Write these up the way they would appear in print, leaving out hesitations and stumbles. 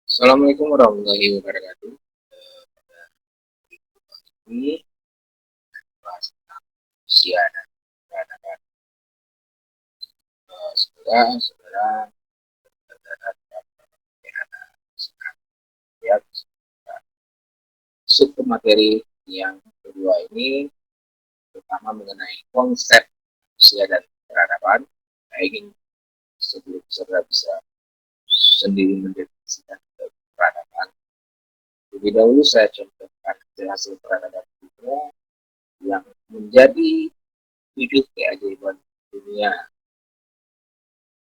Assalamualaikum warahmatullahi wabarakatuh. Pada ini bahas tentang usia dan peradaban. Semoga saudara terhadap kesehatan ya. Masuk ke materi yang kedua ini, terutama mengenai konsep usia dan peradaban. Saya ingin sebelum saudara bisa sendiri mendefinisikan peradaban. Lebih dahulu saya contohkan hasil peradaban dunia yang menjadi 7 keajaiban dunia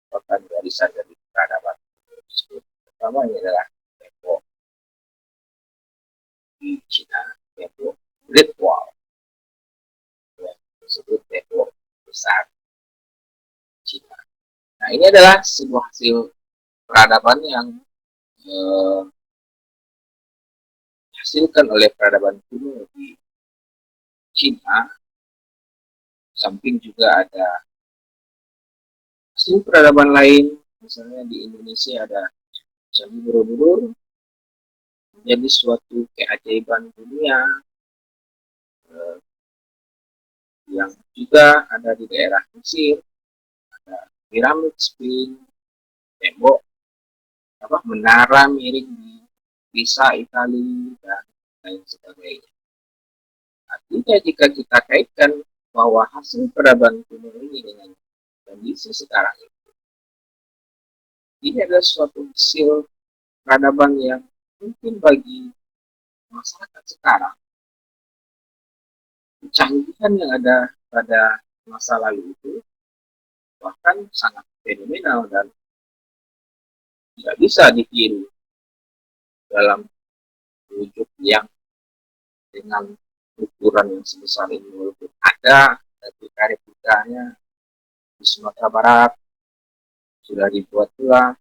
merupakan warisan dari peradaban tersebut. Pertama ini adalah tembok di Cina, tembok Great Wall, yang tersebut tembok besar Cina. Nah, ini adalah sebuah hasil peradaban yang dihasilkan oleh peradaban kuno di Cina. Samping juga ada hasil peradaban lain, misalnya di Indonesia ada Candi Borobudur, menjadi suatu keajaiban dunia yang juga ada di daerah Mesir, ada piramid Sphinx, tembok menara miring di Pisa Italia dan lain sebagainya. Artinya jika kita kaitkan bahwa hasil peradaban kuno ini dengan kondisi sekarang ini adalah suatu hasil peradaban yang mungkin bagi masyarakat sekarang kecanggihan yang ada pada masa lalu itu bahkan sangat fenomenal dan tidak bisa ditiru dalam wujud yang dengan ukuran yang sebesar ini. Walaupun ada replika-replikanya di Sumatera Barat sudah dibuat pula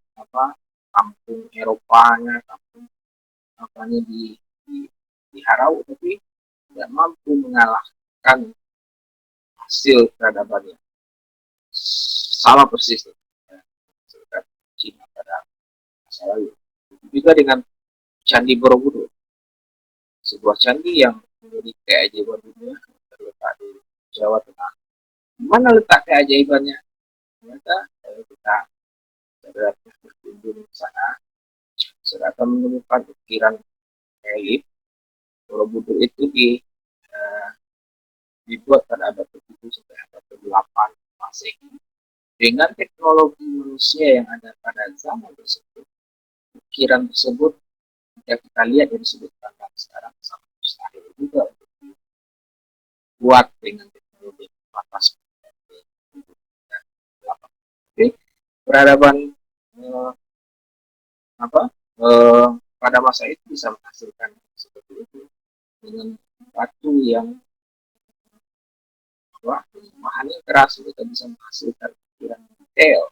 kampung Eropanya, kampung di Harau, tapi tidak mampu mengalahkan hasil peradabannya. Sama persis dengan Cina pada masa lalu. Juga dengan Candi Borobudur, sebuah candi yang menjadi keajaiban dunia terletak di Jawa Tengah. Di mana letak keajaibannya? Ternyata kita berkunjung ke sana, sudah akan menemukan ukiran relief Borobudur itu dibuat pada abad ke-7 sampai abad ke-8 Masehi dengan teknologi manusia yang ada pada zaman tersebut. Ukiran tersebut jika kita lihat dari sudut pandang sekarang sangat mustahil juga untuk dibuat dengan teknologi batas. Oke, peradaban pada masa itu bisa menghasilkan seperti itu dengan batu yang bahannya keras, kita bisa menghasilkan ukiran detail.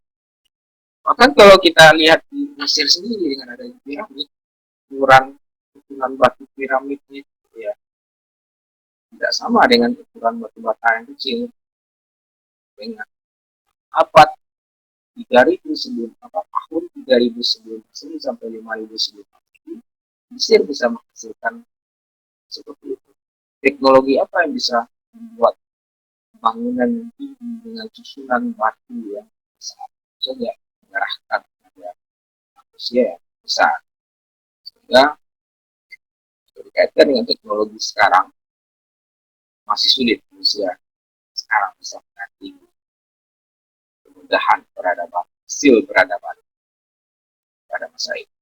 Bahkan kalau kita lihat di Mesir sendiri dengan adanya piramid, ukuran batu piramid itu ya tidak sama dengan ukuran batu bata yang kecil. Dengan abad 3000 sebelum tahun 3000 sebelum Masehi sampai 5000 sebelum Masehi, Mesir bisa menghasilkan seperti itu. Teknologi apa yang bisa membuat bangunan dengan susunan batu yang sangat saja mengarahkan pada manusia yang besar, sehingga berkaitan dengan teknologi sekarang masih sulit manusia sekarang bisa mengerti kemudahan peradaban, hasil peradaban pada masa itu.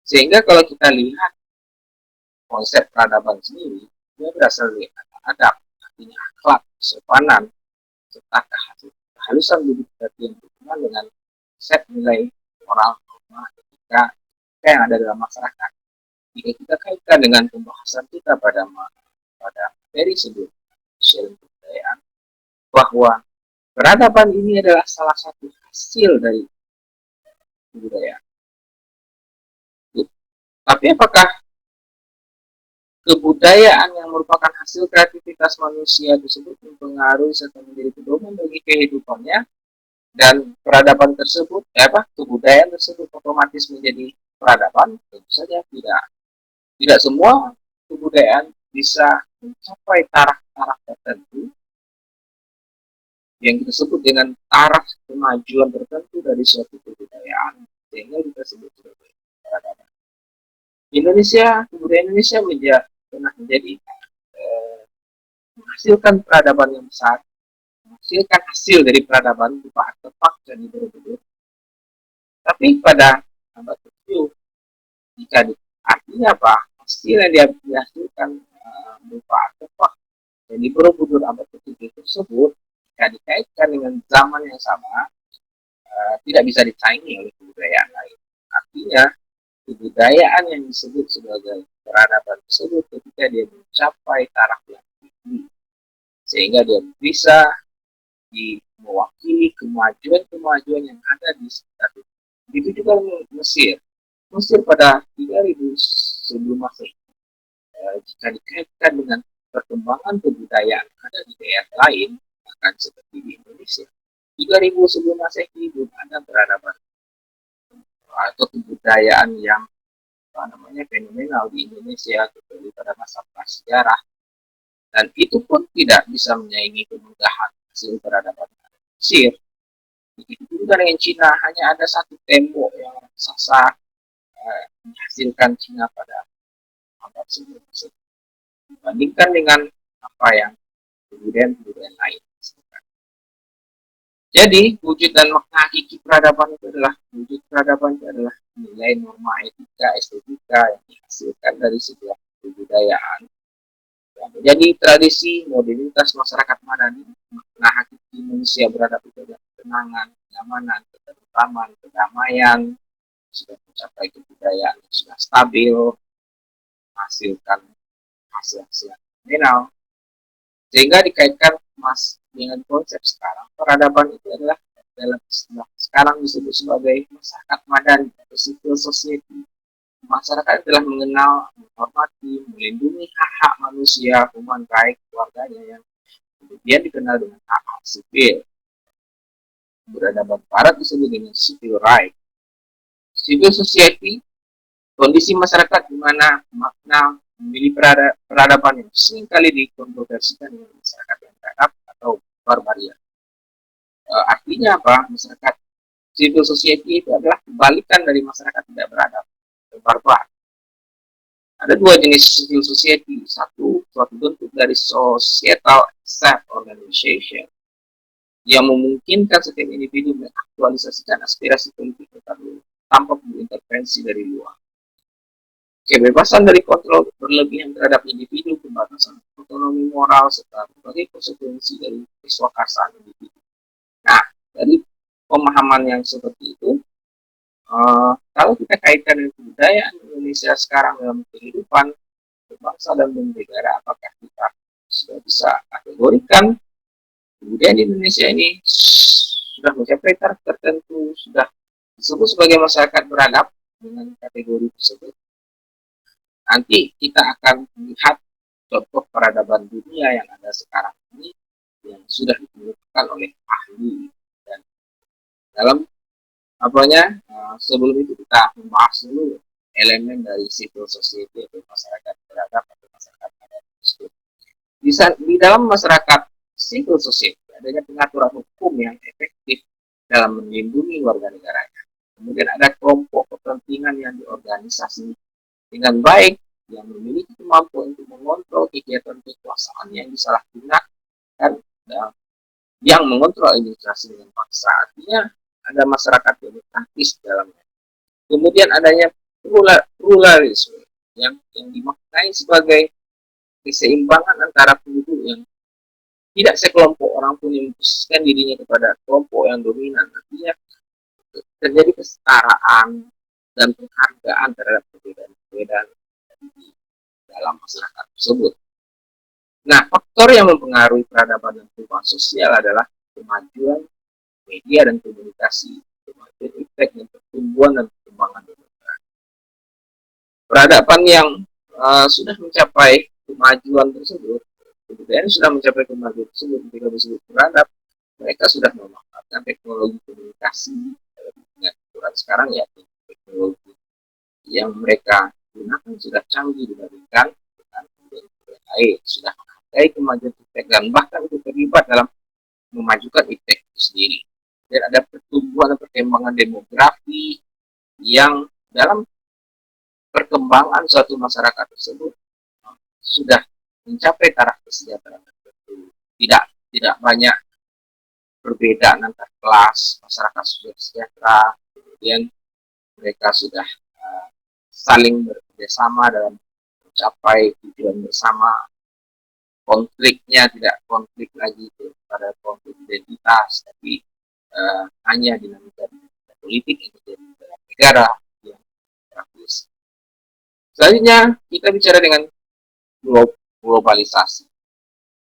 Sehingga kalau kita lihat konsep peradaban sendiri, dia berasal dari adab, artinya akhlak, kesopanan, serta kehalusan budi pekerti yang berhubungan dengan set nilai moral, norma, etika yang ada dalam masyarakat. Jika kita kaitkan dengan pembahasan kita pada materi sebelum sosial kebudayaan, bahwa peradaban ini adalah salah satu hasil dari kebudayaan. Tapi apakah kebudayaan yang merupakan hasil kreativitas manusia tersebut mempengaruhi serta menjadi pedoman bagi kehidupannya, dan peradaban tersebut, kebudayaan tersebut otomatis menjadi peradaban, tentu saja tidak semua kebudayaan bisa mencapai taraf-taraf tertentu yang kita sebut dengan taraf kemajuan tertentu dari suatu kebudayaan, sehingga kita sebut sebagai peradaban. Indonesia, kebudayaan Indonesia pernah menjadi menghasilkan peradaban yang besar, menghasilkan hasil dari peradaban berupa artefak dan hidrometer. Tapi pada abad ke-7, jika artinya apa? Hasil yang dia dihasilkan berupa artefak dan di Borobudur abad ke-7 tersebut, jika dikaitkan dengan zaman yang sama, tidak bisa disaingi oleh kebudayaan lain. Artinya, kebudayaan yang disebut sebagai peradaban tersebut ketika dia mencapai taraf yang tinggi, sehingga dia bisa mewakili kemajuan-kemajuan yang ada di sekitar itu. Begitu juga Mesir. Mesir pada 3000 sebelum Masehi, jika dikaitkan dengan perkembangan kebudayaan yang ada di daerah lain, akan seperti di Indonesia. 3000 sebelum Masehi belum ada peradaban atau kebudayaan yang fenomenal di Indonesia kecuali pada masa prasejarah, dan itu pun tidak bisa menyaingi kemudahan hasil peradaban Mesir. Begitu juga dengan Cina, hanya ada satu tembok yang raksasa menghasilkan Cina pada abad sebelum Masehi dibandingkan dengan apa yang kebudayaan lain. Jadi wujud dan makna hakiki peradaban itu adalah nilai norma etika estetika yang dihasilkan dari sebuah kebudayaan yang menjadi tradisi modernitas masyarakat Madani. Makna hakiki manusia beradab itu adalah ketenangan, kenyamanan, ketentraman, kedamaian, sudah mencapai kebudayaan yang sudah stabil, menghasilkan hasil-hasil yang fenomenal, sehingga dikaitkan dengan konsep sekarang. Peradaban itu adalah dalam istilah sekarang disebut sebagai masyarakat madani atau civil society. Masyarakat telah mengenal, menghormati, melindungi hak-hak manusia, human right, keluarganya yang kemudian dikenal dengan hak-hak sipil. Peradaban barat disebut dengan civil right. Civil society, kondisi masyarakat di mana makna memilih peradaban yang seringkali dikontroversikan dengan masyarakat yang beradab atau barbaria. Artinya apa? Masyarakat civil society itu adalah kebalikan dari masyarakat tidak beradab atau barbar. Ada dua jenis civil society. Satu, suatu bentuk dari societal self-organization yang memungkinkan setiap individu mengaktualisasikan aspirasi politik tertentu tanpa perlu intervensi dari luar. Kebebasan dari kontrol berlebihan terhadap individu, pembatasan otonomi moral, serta berbagai konsekuensi dari keswakasan individu. Nah, dari pemahaman yang seperti itu, kalau kita kaitkan dengan kebudayaan Indonesia sekarang dalam kehidupan berbangsa dan bernegara, apakah kita sudah bisa kategorikan kebudayaan Indonesia ini sudah mencapai taraf tertentu, sudah disebut sebagai masyarakat beradab dengan kategori tersebut? Nanti kita akan melihat contoh peradaban dunia yang ada sekarang ini yang sudah ditemukan oleh ahli. Dan dalam sebelum itu kita membahas dulu elemen dari civil society atau masyarakat beradab atau masyarakat adat tersebut. Di dalam masyarakat civil society adanya pengaturan hukum yang efektif dalam melindungi warga negaranya. Kemudian ada kelompok kepentingan yang diorganisasi dengan baik, yang memiliki kemampuan untuk mengontrol kegiatan kekuasaan yang disalahgunakan dan yang mengontrol administrasi dengan paksa. Artinya ada masyarakat demokratis dalamnya. Kemudian adanya pluralisme yang dimaknai sebagai keseimbangan antara penduduk yang tidak sekelompok orang pun yang memposisikan dirinya kepada kelompok yang dominan. Artinya terjadi kesetaraan dan penghargaan terhadap perbedaan-perbedaan dalam masyarakat tersebut. Nah, faktor yang mempengaruhi peradaban dan perubahan sosial adalah kemajuan media dan komunikasi, kemajuan efek dan pertumbuhan dan perkembangan demokrasi. Peradaban yang sudah mencapai kemajuan tersebut, kebudayaan sudah mencapai kemajuan tersebut, ketika disebut beradab, mereka sudah memanfaatkan teknologi komunikasi dengan ukuran sekarang, ya teknologi yang mereka gunakan sudah canggih dibandingkan dengan negara lain, sudah menghargai kemajuan iptek dan bahkan itu terlibat dalam memajukan iptek itu sendiri. Dan ada pertumbuhan dan perkembangan demografi yang dalam perkembangan suatu masyarakat tersebut sudah mencapai taraf kesejahteraan tertentu. Tidak banyak perbedaan antar kelas, masyarakat sudah sejahtera, kemudian mereka sudah saling bekerjasama dalam mencapai tujuan bersama. Konfliknya tidak konflik lagi pada konflik identitas, tapi hanya dinamika politik yang terjadi dalam negara yang praktis. Selanjutnya kita bicara dengan globalisasi.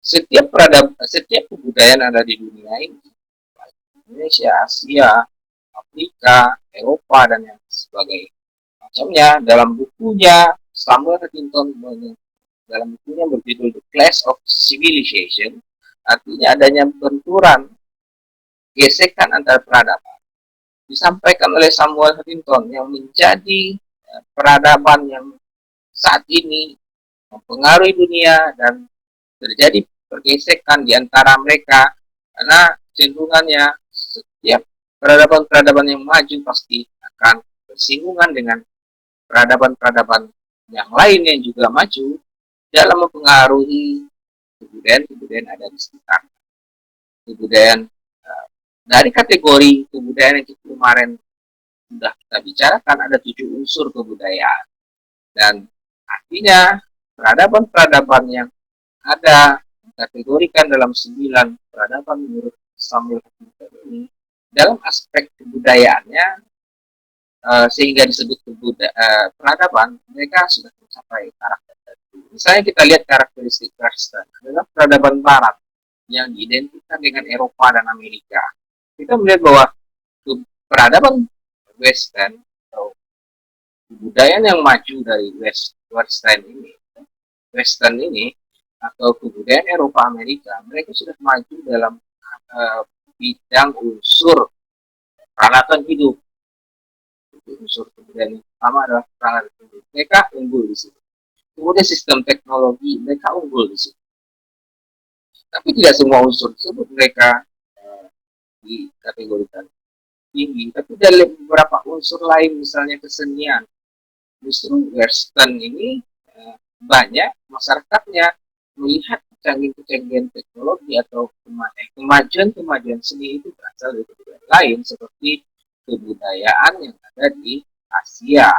Setiap kebudayaan ada di dunia ini, Indonesia, Asia, Afrika, Eropa, dan yang sebagainya macamnya, dalam bukunya Samuel Huntington dalam bukunya berjudul The Clash of Civilization, artinya adanya benturan, gesekan antar peradaban, disampaikan oleh Samuel Huntington yang menjadi peradaban yang saat ini mempengaruhi dunia dan terjadi pergesekan di antara mereka karena cenderungannya setiap peradaban-peradaban yang maju pasti akan bersinggungan dengan peradaban-peradaban yang lain yang juga maju dalam mempengaruhi kebudayaan ada di sekitar. Kebudayaan dari kategori kebudayaan yang kita kemarin sudah kita bicarakan, ada 7 unsur kebudayaan, dan artinya peradaban-peradaban yang ada dikategorikan dalam 9 peradaban menurut Samuel Huntington ini dalam aspek kebudayaannya, sehingga disebut peradaban, mereka sudah mencapai karakter. Misalnya kita lihat karakteristik Western adalah peradaban Barat yang diidentikan dengan Eropa dan Amerika. Kita melihat bahwa peradaban Western atau kebudayaan yang maju dari Western ini atau kebudayaan Eropa Amerika, mereka sudah maju dalam bidang unsur peralatan hidup. Unsur kebudayaan yang pertama adalah peralatan hidup. Mereka unggul di situ. Kemudian sistem teknologi, mereka unggul di situ. Tapi tidak semua unsur tersebut mereka dikategorikan tinggi. Tapi dalam beberapa unsur lain, misalnya kesenian, justru Western ini banyak masyarakatnya melihat kecanggihan teknologi atau kemajuan seni itu berasal dari kebudayaan lain, seperti kebudayaan yang ada di Asia.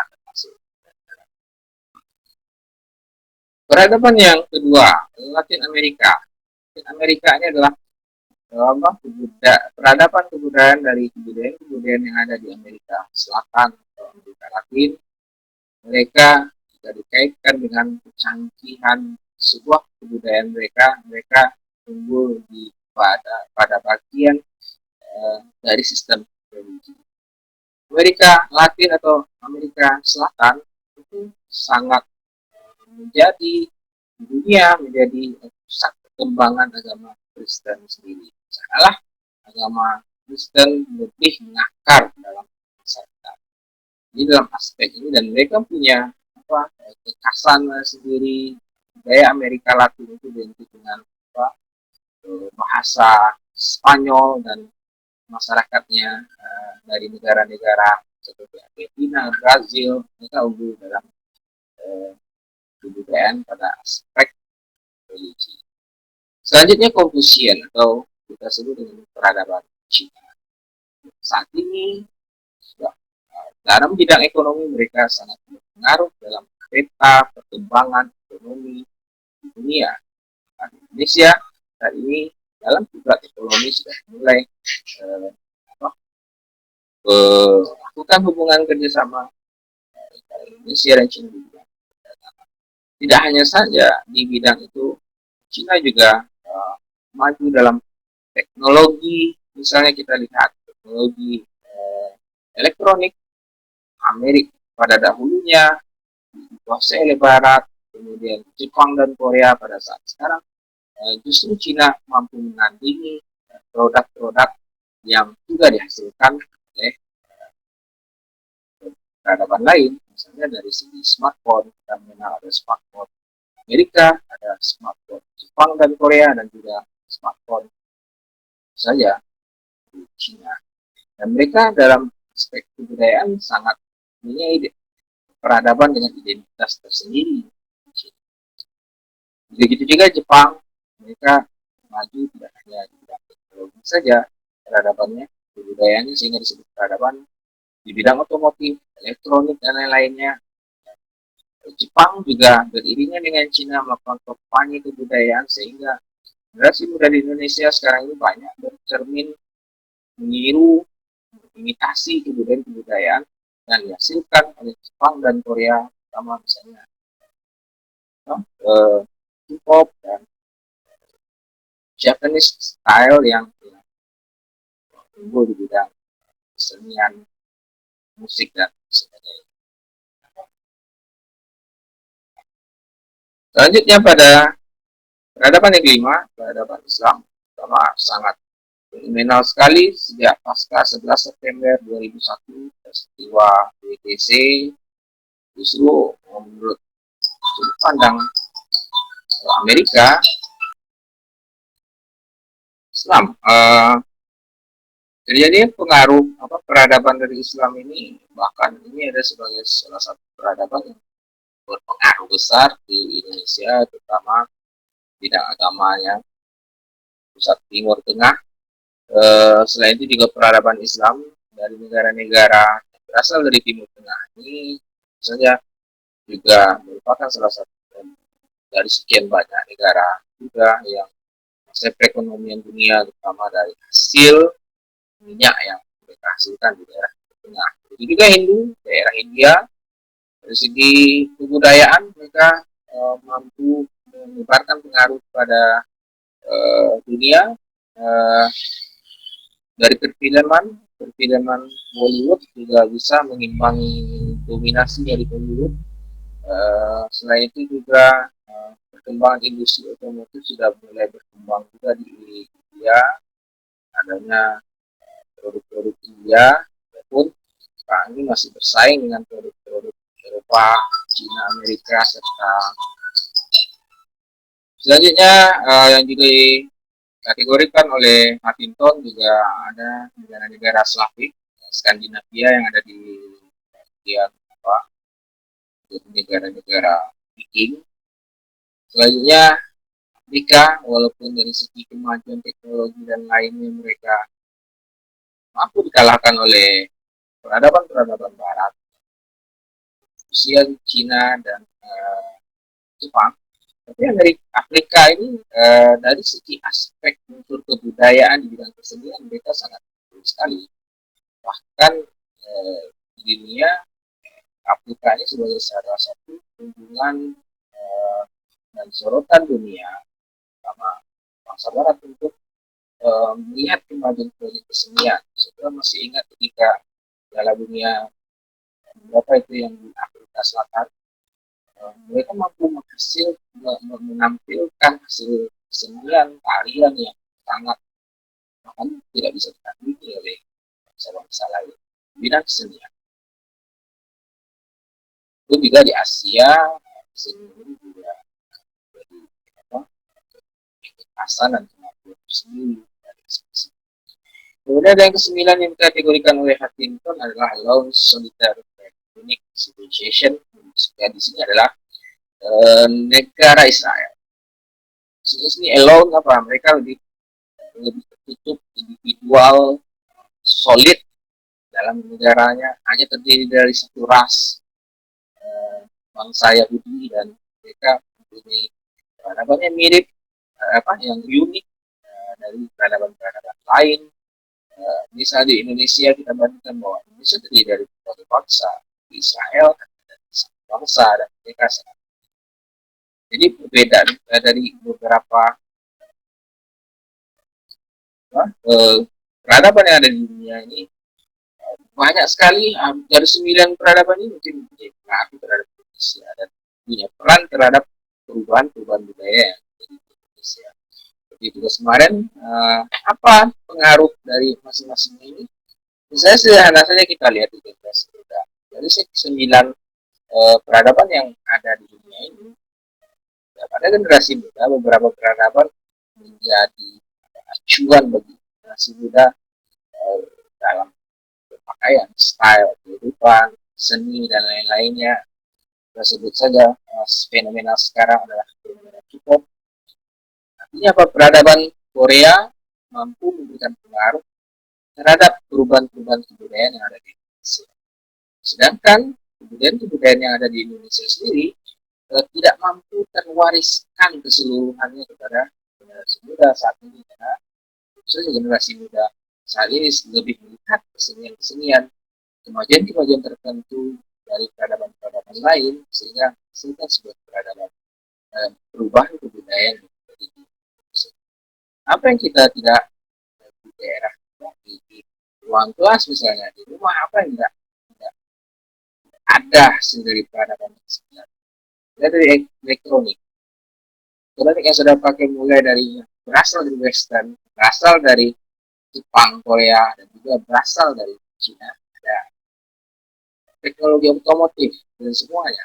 Peradaban yang kedua, Latin Amerika. Latin Amerika ini adalah peradaban kebudayaan dari kebudayaan yang ada di Amerika Selatan atau Amerika Latin. Mereka jika dikaitkan dengan kecanggihan sebuah kebudayaan mereka unggul pada bagian dari sistem religi. Amerika Latin atau Amerika Selatan itu sangat menjadi dunia, menjadi pusat perkembangan agama Kristen sendiri. Sanalah agama Kristen lebih mengakar dalam masyarakat. Jadi dalam aspek ini, dan mereka punya kekhasan sendiri. Budaya Amerika Latin itu identik dengan bahasa Spanyol, dan masyarakatnya dari negara-negara seperti Argentina, Brazil, mereka unggul dalam kebudayaan pada aspek religi. Selanjutnya Confucian atau kita sebut dengan peradaban Cina. Saat ini dalam bidang ekonomi mereka sangat berpengaruh dalam peta perkembangan ekonomi di dunia. Indonesia saat ini dalam kiblat ekonomi sudah mulai melakukan hubungan kerjasama Indonesia dan China. Tidak hanya saja di bidang itu, China juga maju dalam teknologi. Misalnya kita lihat teknologi elektronik. Amerika pada dahulunya dikuasai oleh Barat, kemudian Jepang dan Korea pada saat sekarang. Justru China mampu menandingi produk-produk yang juga dihasilkan oleh peradaban lain, misalnya dari segi smartphone, kita mengenal ada smartphone Amerika, ada smartphone Jepang dan Korea, dan juga smartphone saja di China. Dan mereka dalam aspek kebudayaan sangat punya peradaban dengan identitas tersendiri. Begitu juga Jepang, mereka maju tidak hanya di bidang teknologi saja peradabannya, kebudayaannya, sehingga disebut peradaban di bidang otomotif, elektronik, dan lain-lainnya. Jepang juga beriringan dengan Cina melakukan kampanye kebudayaan, sehingga generasi muda di Indonesia sekarang ini banyak bercermin, meniru, imitasi kebudayaan-kebudayaan yang dihasilkan oleh Jepang dan Korea, terutama misalnya K-pop dan Japanese style yang tumbuh di bidang kesenian, musik, dan sebagainya. Selanjutnya pada peradaban yang kelima, peradaban Islam, pertama sangat fenomenal sekali sejak pasca 11 September 2001, peristiwa WTC, justru menurut sudut pandang Amerika, Islam terjadi pengaruh peradaban dari Islam ini, bahkan ini ada sebagai salah satu peradaban yang berpengaruh besar di Indonesia, terutama bidang agamanya, pusat Timur Tengah. Selain itu juga peradaban Islam dari negara-negara yang berasal dari Timur Tengah ini saja juga merupakan salah satu dari sekian banyak negara juga yang masa perekonomian dunia, terutama dari hasil minyak yang mereka hasilkan di daerah Timur Tengah. Jadi juga Hindu, daerah India, dari segi kebudayaan mereka mampu menyebarkan pengaruh pada dunia. Dari perfilman Bollywood juga bisa mengimbangi dominasi dari Bollywood. Selain itu juga perkembangan industri otomotif sudah mulai berkembang juga di India, adanya produk-produk India, walaupun sekarang ini masih bersaing dengan produk-produk Eropa, Cina, Amerika, serta selanjutnya yang juga dikategorikan oleh Huntington juga ada negara-negara Slavik, Skandinavia yang ada di bagian negara-negara Viking. Selanjutnya Afrika, walaupun dari segi kemajuan teknologi dan lainnya mereka mampu dikalahkan oleh peradaban-peradaban Barat, Rusia, Cina, dan Jepang. Tapi yang dari Afrika ini dari segi aspek unsur kebudayaan di bidang kesenian mereka sangat bagus sekali. Bahkan di dunia Afrika ini sebagai salah satu kunjungan dan sorotan dunia sama bangsa Barat untuk melihat kemajuan proyek kesenian. Saya masih ingat ketika Piala Dunia berapa itu yang di Afrika Selatan, mereka mampu menampilkan hasil kesenian tarian yang sangat bahkan tidak bisa ditandingi oleh bangsa-bangsa lain bidang kesenian. Itu juga di Asia, kesenian juga menjadi kekhasan dan kemampuan tersendiri dari spesies. Kemudian yang kesembilan yang dikategorikan oleh Huntington adalah Lone Solitary Unique Civilization. Di sini adalah negara Israel. Di sini alone apa? Mereka lebih tertutup, individual, solid dalam negaranya, hanya terdiri dari satu ras bangsa Yahudi, dan mereka mempunyai peradabannya mirip yang unik dari peradaban-peradaban lain. Misalnya di Indonesia kita bandingkan bahwa Indonesia terdiri dari berbagai bangsa, Israel dan bangsa, dan mereka sangat. Jadi perbedaan dari beberapa peradaban yang ada di dunia ini banyak sekali. Dari 9 peradaban ini mungkin pengaruh terhadap Indonesia dan punya peran terhadap perubahan budaya di Indonesia. Seperti itu kemarin, apa pengaruh dari masing-masing ini? Misalnya sederhana saja kita lihat di generasi muda. Dari 9 peradaban yang ada di dunia ini, ya, pada generasi muda beberapa peradaban menjadi acuan bagi generasi muda dalam berpakaian, style, kehidupan, seni dan lain-lainnya. Kita sebut saja fenomena sekarang adalah fenomena K-pop. Artinya apa? Peradaban Korea mampu memberikan pengaruh terhadap perubahan-perubahan kebudayaan yang ada di Indonesia. Sedangkan kebudayaan-kebudayaan yang ada di Indonesia sendiri tidak mampu terwariskan keseluruhannya kepada generasi muda saat ini, karena khususnya generasi muda saat ini lebih melihat kesenian-kesenian, kemajuan-kemajuan tertentu dari peradaban-peradaban lain, sehingga menghasilkan sebuah peradaban perubahan kebudayaan. Apa yang kita tidak di daerah, di ruang kelas misalnya, di rumah, apa yang tidak ada sendiri peradaban sebenarnya. Dari elektronik yang sudah pakai mulai dari berasal dari Western, berasal dari Jepang, Korea, dan juga berasal dari Cina. Ada teknologi otomotif dan semuanya.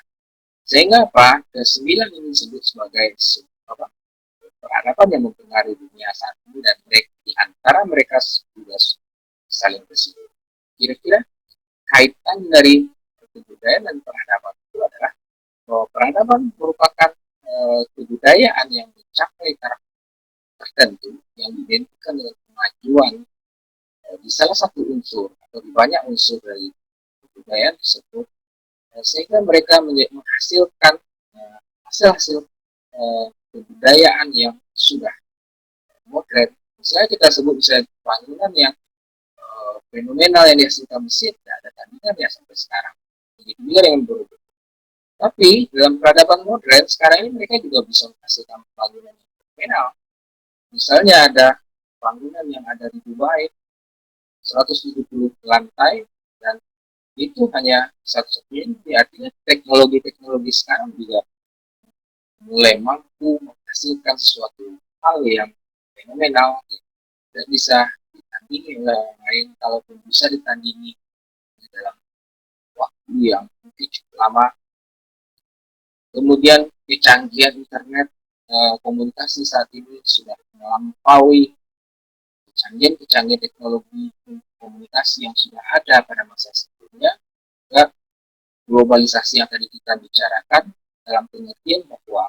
Sehingga apa? Ke-9 ini disebut sebagai peradaban yang mempengaruhi dunia saat ini, dan mereka, di antara mereka juga saling bersinggungan. Kira-kira kaitan dari kebudayaan dan peradaban itu adalah bahwa peradaban merupakan kebudayaan yang mencapai taraf tertentu yang diidentikan dengan kemajuan di salah satu unsur atau di banyak unsur dari kebudayaan tersebut, sehingga mereka menghasilkan hasil-hasil kebudayaan yang sudah modern. Misalnya kita sebut misalnya bangunan yang fenomenal yang dihasilkan Mesir, tidak ada tandingannya sampai sekarang. Begitu juga dengan berubah. Tapi dalam peradaban modern sekarang ini mereka juga bisa menghasilkan bangunan yang fenomenal. Misalnya ada bangunan yang ada di Dubai 170 lantai, dan itu hanya satu-satunya. Artinya teknologi-teknologi sekarang juga mulai mampu menghasilkan sesuatu hal yang fenomenal, tidak bisa ditandingi oleh orang lain, kalaupun bisa ditandingi dalam waktu yang mungkin cukup lama. Kemudian kecanggihan internet komunikasi saat ini sudah melampaui kecanggihan teknologi komunikasi yang sudah ada pada masa sebelumnya. Juga globalisasi yang tadi kita bicarakan dalam pengertian bahwa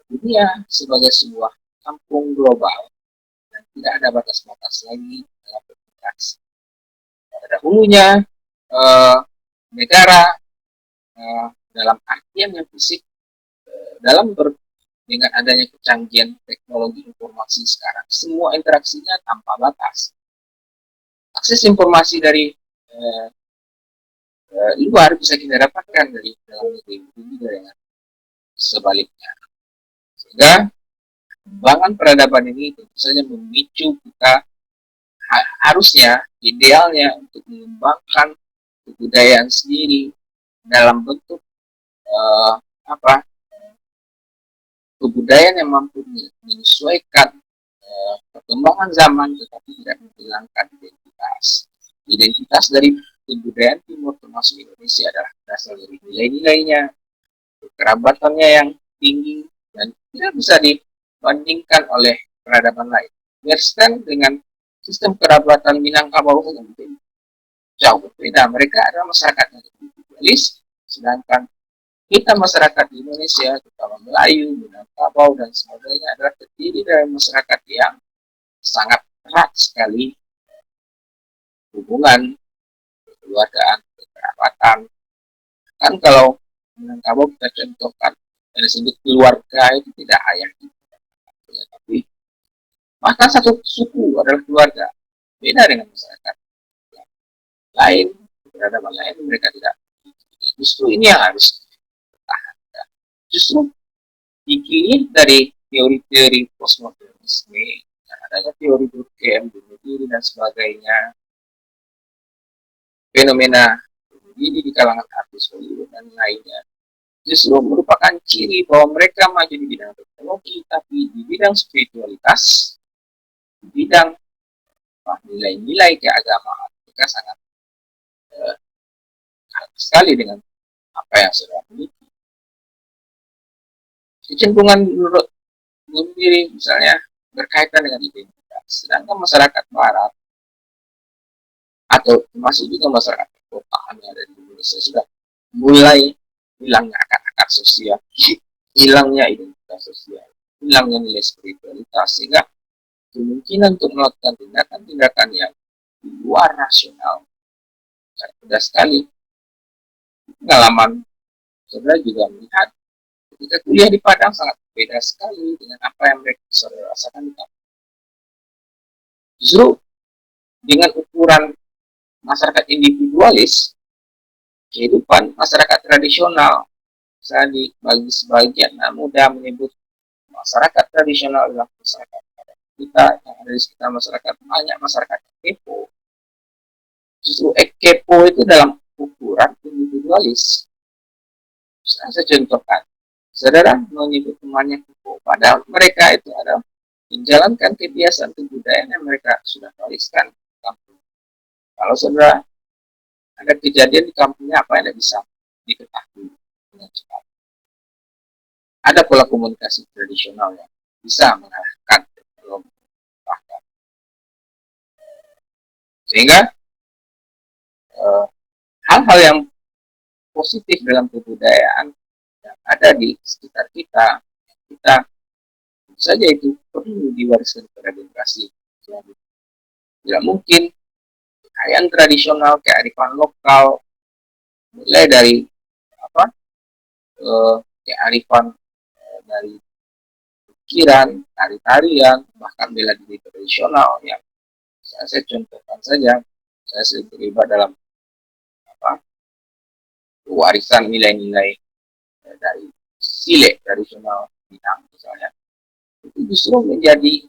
dunia sebagai sebuah kampung global dan tidak ada batas-batas lagi dalam berinteraksi. Pada hulunya negara dalam artian yang fisik, dengan adanya kecanggihan teknologi informasi sekarang, semua interaksinya tanpa batas. Akses informasi dari luar bisa kita dapatkan dari dalam negeri, juga dengan sebaliknya. Sehingga kembangan peradaban ini tentu saja memicu kita harusnya, idealnya, untuk mengembangkan kebudayaan sendiri dalam bentuk kebudayaan yang mampu menyesuaikan perkembangan zaman, tetapi tidak menghilangkan identitas dari kebudayaan timur termasuk Indonesia adalah berasal dari nilai-nilainya, kekerabatannya yang tinggi, dan tidak bisa dibandingkan oleh peradaban lain. Western dengan sistem kerabatan Minangkabau mungkin jauh berbeda. Mereka adalah masyarakat yang individualis, sedangkan kita masyarakat di Indonesia, terutama Melayu, Minangkabau, dan sebagainya adalah terdiri dari masyarakat yang sangat erat sekali hubungan kekeluargaan, kekerabatan. Kan kalau Minangkabau kita contohkan yang disebut keluarga itu tidak ayah kita, tapi bahkan satu suku adalah keluarga. Beda dengan masyarakat yang lain, peradaban lain, mereka tidak. Justru ini yang harus dipertahankan. Justru dikini dari teori-teori postmodernisme, adanya teori Durkheim, bunuh diri dan sebagainya, fenomena bunuh diri di kalangan artis Hollywood dan lainnya, justru merupakan ciri bahwa mereka maju di bidang teknologi, tapi di bidang spiritualitas, di bidang nilai-nilai keagamaan mereka sangat sekali dengan apa yang sudah miliki. Kecenderungan menurut bunuh diri misalnya berkaitan dengan identitas. Sedangkan masyarakat barat atau termasuk juga masyarakat perkotaan yang ada di Indonesia sudah mulai hilangnya akar-akar sosial, hilangnya identitas sosial, hilangnya nilai spiritualitas, sehingga kemungkinan untuk melakukan tindakan-tindakan yang di luar rasional sangat mudah sekali. Pengalaman saudara juga melihat ketika kuliah di Padang sangat beda sekali dengan apa yang mereka saudara rasakan di kampung. Justru dengan ukuran masyarakat individualis, kehidupan masyarakat tradisional, misalnya bagi sebagian muda menyebut masyarakat tradisional adalah masyarakat kita yang ada di sekitar masyarakat, banyak masyarakat yang kepo. Justru kepo itu dalam ukuran individualis. Saya contohkan, saudara menyebut temannya kepo, padahal mereka itu adalah menjalankan kebiasaan kebudayaan yang mereka sudah wariskan di kampung. Kalau saudara ada kejadian di kampungnya, apa yang tidak bisa diketahui dengan cepat. Ada pola komunikasi tradisional yang bisa mengarahkan teknologi bahkan. Sehingga hal-hal yang positif dalam kebudayaan yang ada di sekitar kita tentu saja itu perlu diwariskan kepada generasi selanjutnya. Tidak mungkin kekayaan tradisional, kearifan lokal, mulai dari kearifan dari pikiran, tari-tarian, bahkan bela diri tradisional yang saya contohkan saja. Saya sering terlibat dalam warisan nilai-nilai dari silet tradisional Minang misalnya. Itu justru menjadi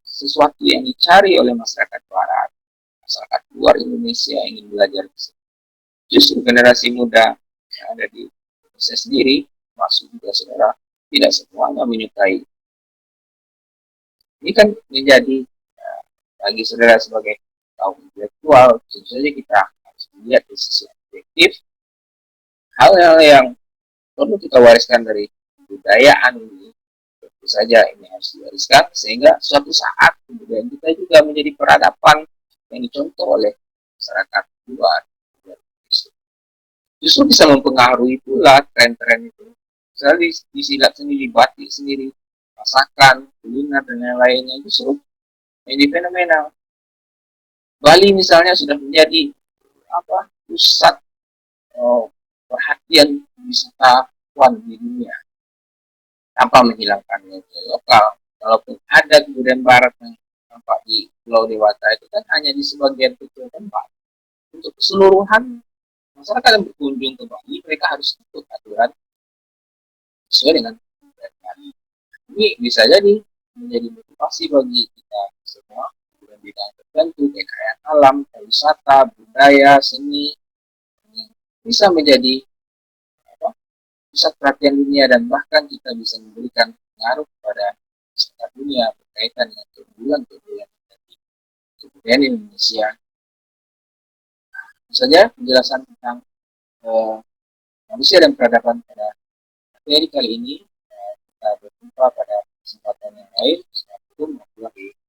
sesuatu yang dicari oleh masyarakat barat, masyarakat luar Indonesia yang ingin belajar. Justru generasi muda yang ada di Indonesia sendiri, masuk juga saudara, tidak semuanya menyukai. Ini kan menjadi bagi saudara sebagai kaum intelektual, tentu saja kita harus melihat di sisi objektif hal-hal yang perlu kita wariskan dari kebudayaan ini. Tentu saja ini harus diwariskan sehingga suatu saat kemudian kita juga menjadi peradaban yang dicontoh oleh masyarakat luar. Justru bisa mempengaruhi pula tren-tren itu. Misalnya di silat sendiri, batik sendiri, masakan, kuliner dan yang lainnya justru menjadi fenomenal. Bali misalnya sudah menjadi pusat perhatian wisatawan di dunia tanpa menghilangkan nilai lokal. Walaupun ada kebudayaan barat yang nampak di Pulau Dewata itu kan hanya di sebagian kecil tempat. Untuk keseluruhan masyarakat yang berkunjung ke Bali, mereka harus ikut aturan sesuai dengan Bali. Ini bisa jadi menjadi motivasi bagi kita semua dan bidang tertentu, kekayaan alam, wisata, budaya, seni, bisa menjadi pusat perhatian dunia dan bahkan kita bisa memberikan pengaruh kepada masyarakat dunia berkaitan dengan keunggulan-keunggulan kebudayaan Indonesia. Tentu saja penjelasan tentang manusia dan peradaban pada materi kali ini. Kita berjumpa pada kesempatan yang lain. Assalamualaikum warahmatullahi wabarakatuh.